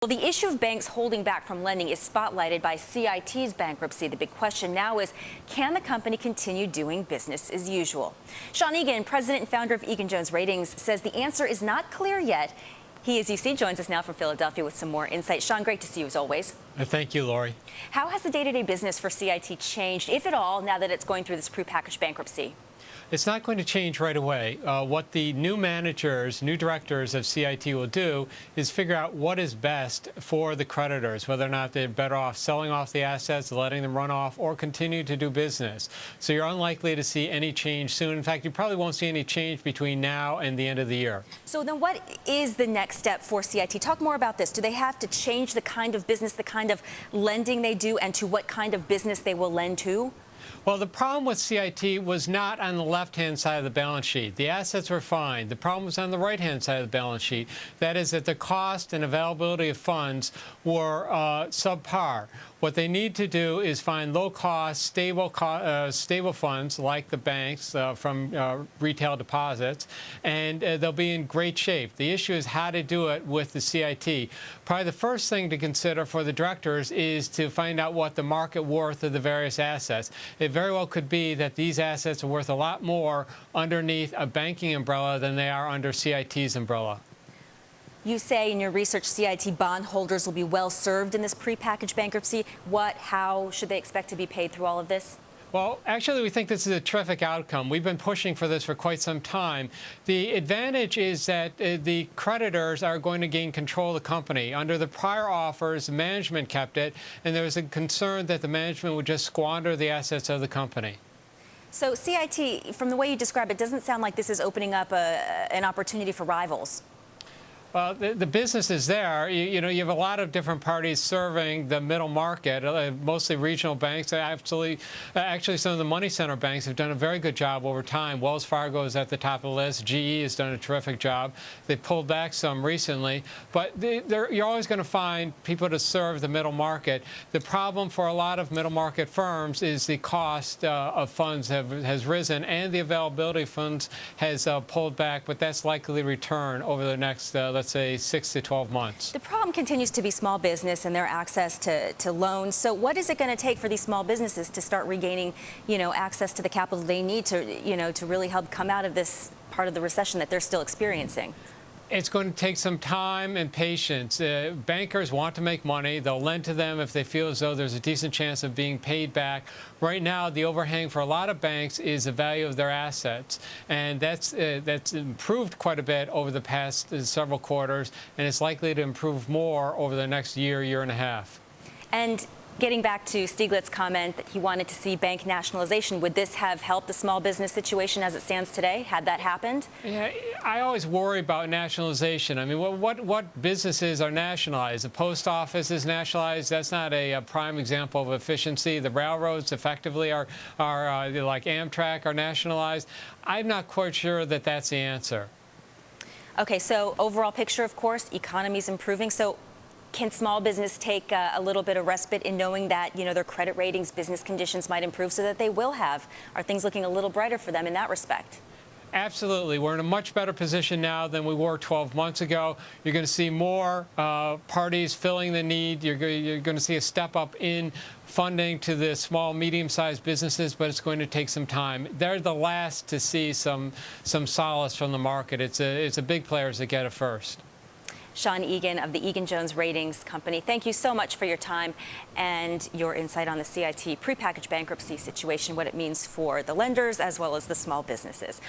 Well, the issue of banks holding back from lending is spotlighted by CIT's bankruptcy. The big question now is, can the company continue doing business as usual? Sean Egan, president and founder of Egan-Jones Ratings, says the answer is not clear yet. He, as you see, joins us now from Philadelphia with some more insight. Sean, great to see you as always. Thank you, Lori. How has the day-to-day business for CIT changed, if at all, now that it's going through this prepackaged bankruptcy? It's not going to change right away. What the new managers, new directors of CIT will do is figure out what is best for the creditors, whether or not they're better off selling off the assets, letting them run off, or continue to do business. So you're unlikely to see any change soon. In fact, you probably won't see any change between now and the end of the year. So then what is the next step for CIT? Talk more about this. Do they have to change the kind of business, the kind of lending they do, and to what kind of business they will lend to? Well, the problem with CIT was not on the left-hand side of the balance sheet. The assets were fine. The problem was on the right-hand side of the balance sheet. That is that the cost and availability of funds were subpar. What they need to do is find low-cost, stable funds like the banks from retail deposits, and they'll be in great shape. The issue is how to do it with the CIT. Probably the first thing to consider for the directors is to find out what the market worth of the various assets. It very well could be that these assets are worth a lot more underneath a banking umbrella than they are under CIT's umbrella. You say in your research CIT bondholders will be well served in this prepackaged bankruptcy. How should they expect to be paid through all of this? Well, actually, we think this is a terrific outcome. We've been pushing for this for quite some time. The advantage is that the creditors are going to gain control of the company. Under the prior offers, management kept it, and there was a concern that the management would just squander the assets of the company. So CIT, from the way you describe it, doesn't sound like this is opening up an opportunity for rivals. Well, the business is there. You have a lot of different parties serving the middle market, mostly regional banks. Actually, some of the money center banks have done a very good job over time. Wells Fargo is at the top of the list. GE has done a terrific job. They pulled back some recently. But you're always going to find people to serve the middle market. The problem for a lot of middle market firms is the cost of funds has risen, and the availability of funds has pulled back. But that's likely to return over the next let's say 6 to 12 months. The problem continues to be small business and their access to loans. So what is it going to take for these small businesses to start regaining, access to the capital they need to, to really help come out of this part of the recession that they're still experiencing? It's going to take some time and patience. Bankers want to make money. They'll lend to them if they feel as though there's a decent chance of being paid back. Right now, the overhang for a lot of banks is the value of their assets, and that's improved quite a bit over the past several quarters, and it's likely to improve more over the next year and a half. And getting back to Stieglitz's comment that he wanted to see bank nationalization, would this have helped the small business situation as it stands today, had that happened? Yeah, I always worry about nationalization. I mean, what businesses are nationalized? The post office is nationalized. That's not a prime example of efficiency. The railroads effectively are like Amtrak are nationalized. I'm not quite sure that that's the answer. Okay, so overall picture, of course, economy's improving. So can small business take a little bit of respite in knowing that, their credit ratings, business conditions might improve so that they will are things looking a little brighter for them in that respect? Absolutely. We're in a much better position now than we were 12 months ago. You're going to see more parties filling the need. You're going to see a step up in funding to the small, medium-sized businesses, but it's going to take some time. They're the last to see some solace from the market. It's the big players that get it first. Sean Egan of the Egan-Jones Ratings Company, thank you so much for your time and your insight on the CIT prepackaged bankruptcy situation, what it means for the lenders as well as the small businesses.